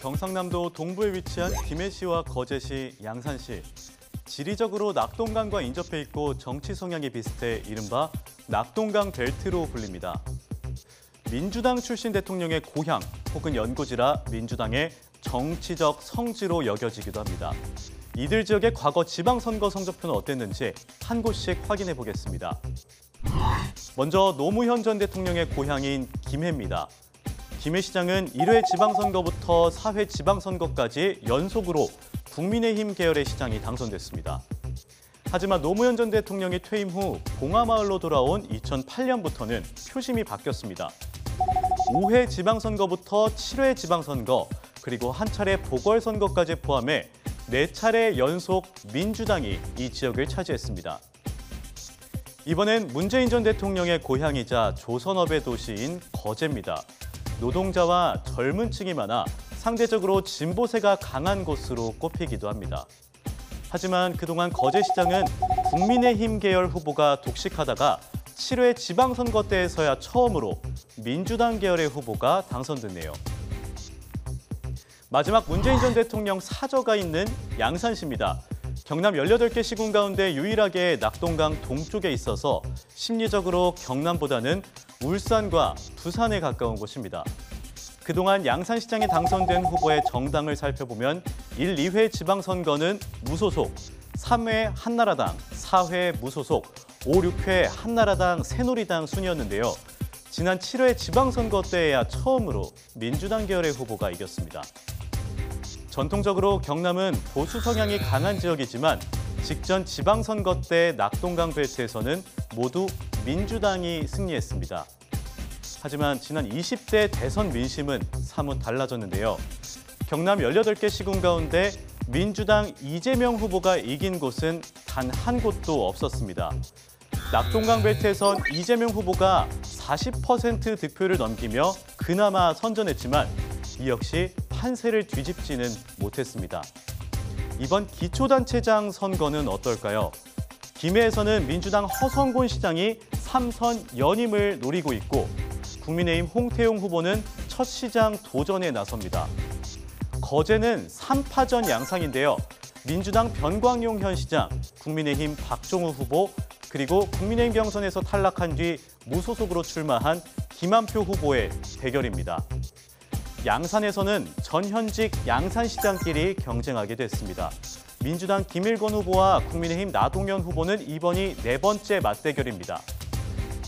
경상남도 동부에 위치한 김해시와 거제시, 양산시. 지리적으로 낙동강과 인접해 있고 정치 성향이 비슷해 이른바 낙동강 벨트로 불립니다. 민주당 출신 대통령의 고향 혹은 연고지라 민주당의 정치적 성지로 여겨지기도 합니다. 이들 지역의 과거 지방선거 성적표는 어땠는지 한 곳씩 확인해 보겠습니다. 먼저 노무현 전 대통령의 고향인 김해입니다. 김해시장은 1회 지방선거부터 4회 지방선거까지 연속으로 국민의힘 계열의 시장이 당선됐습니다. 하지만 노무현 전 대통령이 퇴임 후 봉하마을로 돌아온 2008년부터는 표심이 바뀌었습니다. 5회 지방선거부터 7회 지방선거, 그리고 한 차례 보궐선거까지 포함해 4차례 연속 민주당이 이 지역을 차지했습니다. 이번엔 문재인 전 대통령의 고향이자 조선업의 도시인 거제입니다. 노동자와 젊은 층이 많아 상대적으로 진보세가 강한 곳으로 꼽히기도 합니다. 하지만 그동안 거제시장은 국민의힘 계열 후보가 독식하다가 7회 지방선거 때에서야 처음으로 민주당 계열의 후보가 당선됐네요. 마지막 문재인 전 대통령 사저가 있는 양산시입니다. 경남 18개 시군 가운데 유일하게 낙동강 동쪽에 있어서 심리적으로 경남보다는 울산과 부산에 가까운 곳입니다. 그동안 양산시장에 당선된 후보의 정당을 살펴보면 1, 2회 지방선거는 무소속, 3회 한나라당, 4회 무소속, 5, 6회 한나라당, 새누리당 순이었는데요. 지난 7회 지방선거 때에야 처음으로 민주당 계열의 후보가 이겼습니다. 전통적으로 경남은 보수 성향이 강한 지역이지만 직전 지방선거 때 낙동강 벨트에서는 모두 민주당이 승리했습니다. 하지만 지난 20대 대선 민심은 사뭇 달라졌는데요. 경남 18개 시군 가운데 민주당 이재명 후보가 이긴 곳은 단 한 곳도 없었습니다. 낙동강 벨트에선 이재명 후보가 40% 득표를 넘기며 그나마 선전했지만 이 역시 판세를 뒤집지는 못했습니다. 이번 기초단체장 선거는 어떨까요? 김해에서는 민주당 허성곤 시장이 3선 연임을 노리고 있고 국민의힘 홍태용 후보는 첫 시장 도전에 나섭니다. 거제는 3파전 양상인데요. 민주당 변광용 현 시장, 국민의힘 박종우 후보, 그리고 국민의힘 경선에서 탈락한 뒤 무소속으로 출마한 김한표 후보의 대결입니다. 양산에서는 전현직 양산시장끼리 경쟁하게 됐습니다. 민주당 김일권 후보와 국민의힘 나동현 후보는 이번이 4번째 맞대결입니다.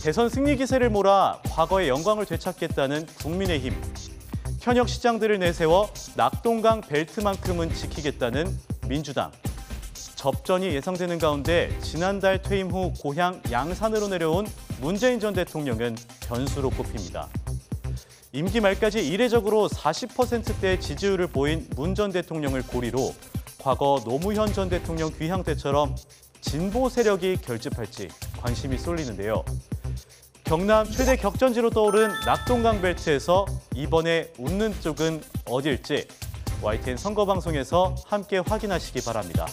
대선 승리 기세를 몰아 과거의 영광을 되찾겠다는 국민의힘. 현역 시장들을 내세워 낙동강 벨트만큼은 지키겠다는 민주당. 접전이 예상되는 가운데 지난달 퇴임 후 고향 양산으로 내려온 문재인 전 대통령은 변수로 꼽힙니다. 임기 말까지 이례적으로 40%대 지지율을 보인 문 전 대통령을 고리로 과거 노무현 전 대통령 귀향 때처럼 진보 세력이 결집할지 관심이 쏠리는데요. 경남 최대 격전지로 떠오른 낙동강 벨트에서 이번에 웃는 쪽은 어딜지 YTN 선거방송에서 함께 확인하시기 바랍니다.